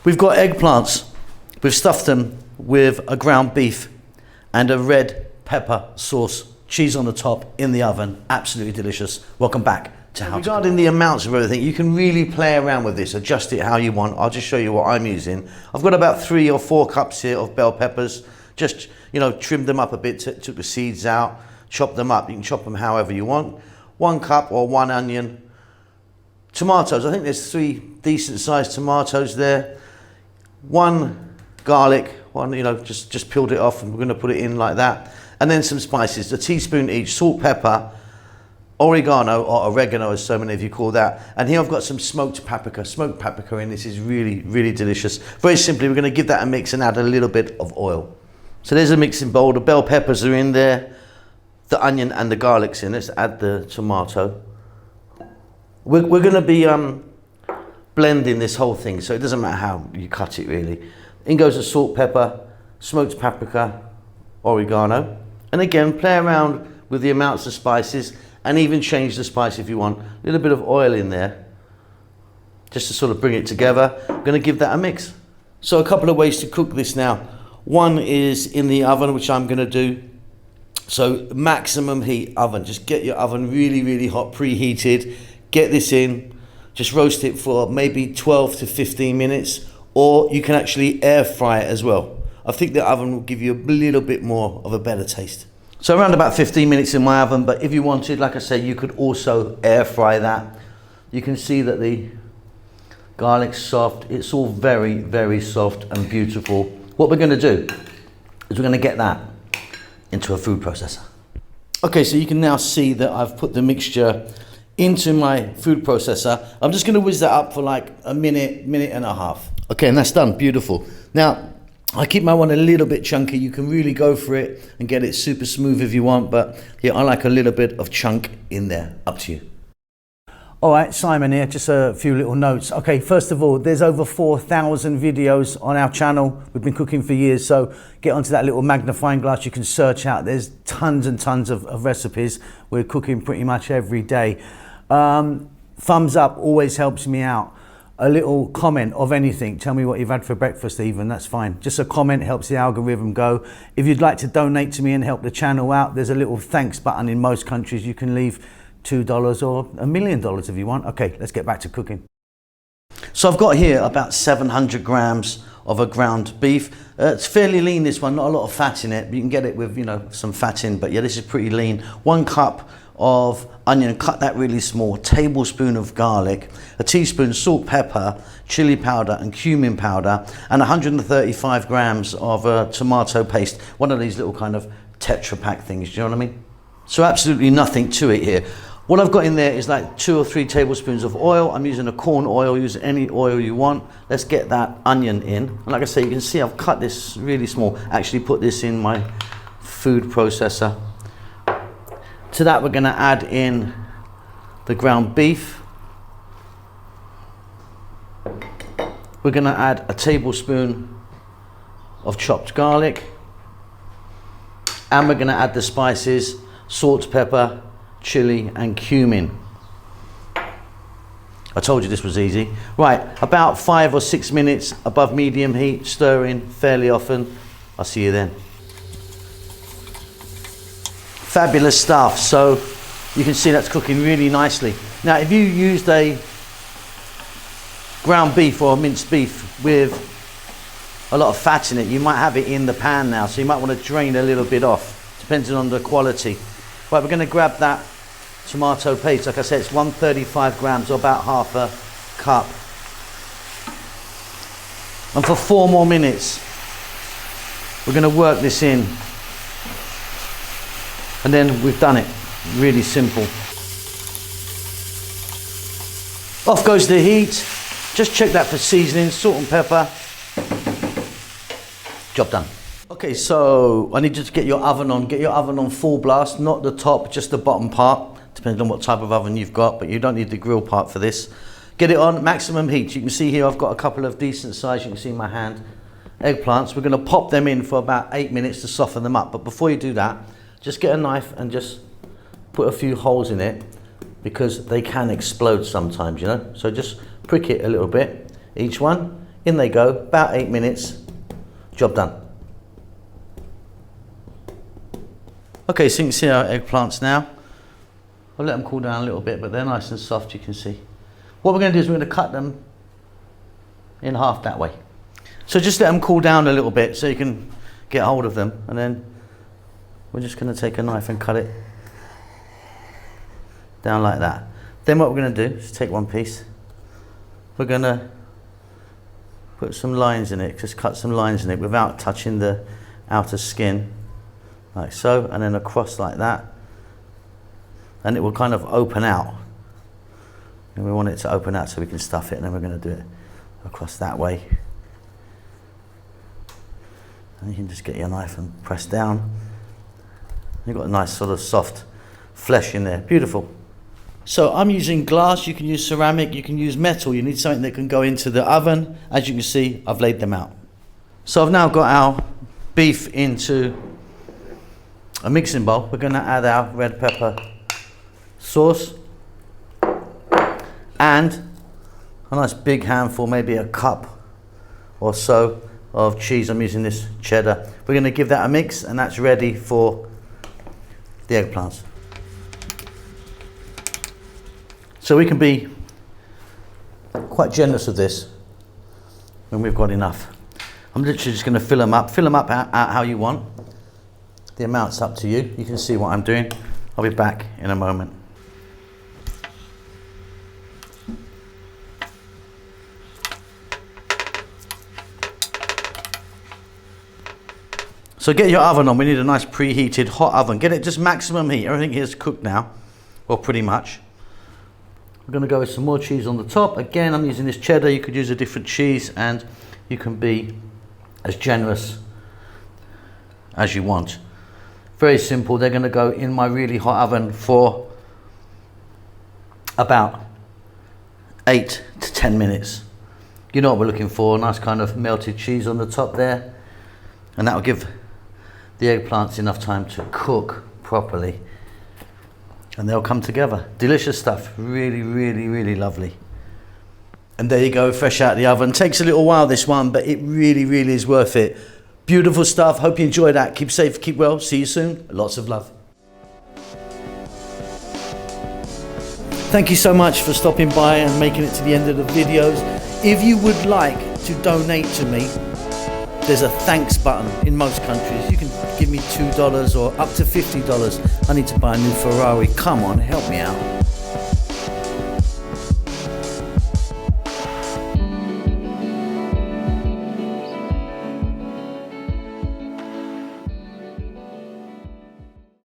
We've got eggplants. We've stuffed them with a ground beef and a red pepper sauce, cheese on the top, in the oven. Absolutely delicious. Welcome back to How. Regarding the amounts of everything, you can really play around with this, adjust it how you want. I'll just show you what I'm using. I've got about 3 or 4 cups here of bell peppers. Just, you know, trimmed them up a bit, took the seeds out, chopped them up. You can chop them however you want. 1 cup or 1 onion. Tomatoes, I think there's 3 decent sized tomatoes there. 1 garlic, you know, just peeled it off, and we're going to put it in like that. And then some spices, a teaspoon each: salt, pepper, oregano, or oregano as so many of you call that. And here I've got some smoked paprika. Smoked paprika in this is really, really delicious. Very simply, we're going to give that a mix and add a little bit of oil. So there's a mixing bowl. The bell peppers are in there, the onion and the garlic's in. Let's add the tomato. We're going to be blending this whole thing, so it doesn't matter how you cut it really. In goes the salt, pepper, smoked paprika, oregano. And again, play around with the amounts of spices and even change the spice if you want. A little bit of oil in there, just to sort of bring it together. I'm going to give that a mix. So a couple of ways to cook this now. One is in the oven, which I'm going to do. So maximum heat oven. Just get your oven really, really hot, preheated. Get this in, just roast it for maybe 12 to 15 minutes, or you can actually air fry it as well. I think the oven will give you a little bit more of a better taste. So around about 15 minutes in my oven, but if you wanted, like I say, you could also air fry that. You can see that the garlic's soft. It's all very, very soft and beautiful. What we're going to do is we're going to get that into a food processor. Okay, so you can now see that I've put the mixture into my food processor. I'm just going to whiz that up for like a minute and a half. Okay, and that's done. Beautiful. Now, I keep my one a little bit chunky. You can really go for it and get it super smooth if you want, but yeah, I like a little bit of chunk in there. Up to you. All right, Simon here, just a few little notes. Okay, first of all, there's over 4,000 videos on our channel. We've been cooking for years, so get onto that little magnifying glass. You can search out. There's tons and tons of recipes. We're cooking pretty much every day. Thumbs up always helps me out. A little comment of anything. Tell me what you've had for breakfast even, that's fine. Just a comment helps the algorithm go. If you'd like to donate to me and help the channel out, there's a little thanks button in most countries. You can leave $2 or $1 million if you want. Okay, let's get back to cooking. So I've got here about 700 grams of a ground beef. It's fairly lean, this one, not a lot of fat in it. You can get it with, you know, some fat in, but yeah, this is pretty lean. 1 cup of onion, cut that really small, a tablespoon of garlic, a teaspoon salt, pepper, chili powder and cumin powder, and 135 grams of tomato paste, one of these little kind of Tetra Pak things, do you know what I mean? So absolutely nothing to it here. What I've got in there is like 2 or 3 tablespoons of oil. I'm using a corn oil, use any oil you want. Let's get that onion in. And like I say, you can see I've cut this really small. Actually put this in my food processor. To that we're going to add in the ground beef. We're going to add a tablespoon of chopped garlic. And we're going to add the spices, salt, pepper, chili and cumin. I told you this was easy. Right, about 5 or 6 minutes above medium heat, stirring fairly often. I'll see you then. Fabulous stuff. So you can see that's cooking really nicely. Now, if you used a ground beef or minced beef with a lot of fat in it, you might have it in the pan now, so you might want to drain a little bit off, depending on the quality. Right, we're going to grab that tomato paste. Like I said, it's 135 grams, or about half a cup. And for 4 more minutes, we're going to work this in. And then we've done it. Really simple. Off goes the heat. Just check that for seasoning, salt and pepper. Job done. Okay, so I need you to get your oven on. Get your oven on full blast, not the top, just the bottom part. Depends on what type of oven you've got, but you don't need the grill part for this. Get it on maximum heat. You can see here I've got a couple of decent size, you can see in my hand, eggplants. We're going to pop them in for about 8 minutes to soften them up. But before you do that, just get a knife and just put a few holes in it, because they can explode sometimes, you know. So just prick it a little bit, each one, In they go, about 8 minutes, job done. Okay, so you can see our eggplants now. I'll let them cool down a little bit, but they're nice and soft, you can see. What we're going to do is we're going to cut them in half that way. So just let them cool down a little bit so you can get hold of them, and then we're just going to take a knife and cut it down like that. Then what we're going to do is take one piece. We're going to put some lines in it, just cut some lines in it without touching the outer skin, like so, and then across like that, and it will kind of open out, and we want it to open out so we can stuff it, and then we're going to do it across that way, and you can just get your knife and press down. You've got a nice sort of soft flesh in there, beautiful. So I'm using glass, you can use ceramic, you can use metal. You need something that can go into the oven. As you can see, I've laid them out. So I've now got our beef into a mixing bowl. We're going to add our red pepper sauce and a nice big handful, maybe a cup or so of cheese. I'm using this cheddar. We're going to give that a mix, and that's ready for the eggplants. So we can be quite generous with this when we've got enough. I'm literally just going to fill them up how you want. The amount's up to you. You can see what I'm doing. I'll be back in a moment. So get your oven on. We need a nice preheated hot oven. Get it just maximum heat. Everything here is cooked now, well, pretty much. We're going to go with some more cheese on the top. Again, I'm using this cheddar. You could use a different cheese, and you can be as generous as you want. Very simple. They're going to go in my really hot oven for about 8 to 10 minutes. You know what we're looking for, a nice kind of melted cheese on the top there, and that will give the eggplants enough time to cook properly, and they'll come together. Delicious stuff, really, really, really lovely. And there you go, fresh out of the oven. Takes a little while, this one, but it really, really is worth it. Beautiful stuff. Hope you enjoyed that. Keep safe, keep well. See you soon. Lots of love. Thank you so much for stopping by and making it to the end of the videos. If you would like to donate to me, there's a thanks button in most countries. You can give me $2 or up to $50. I need to buy a new Ferrari. Come on, help me out.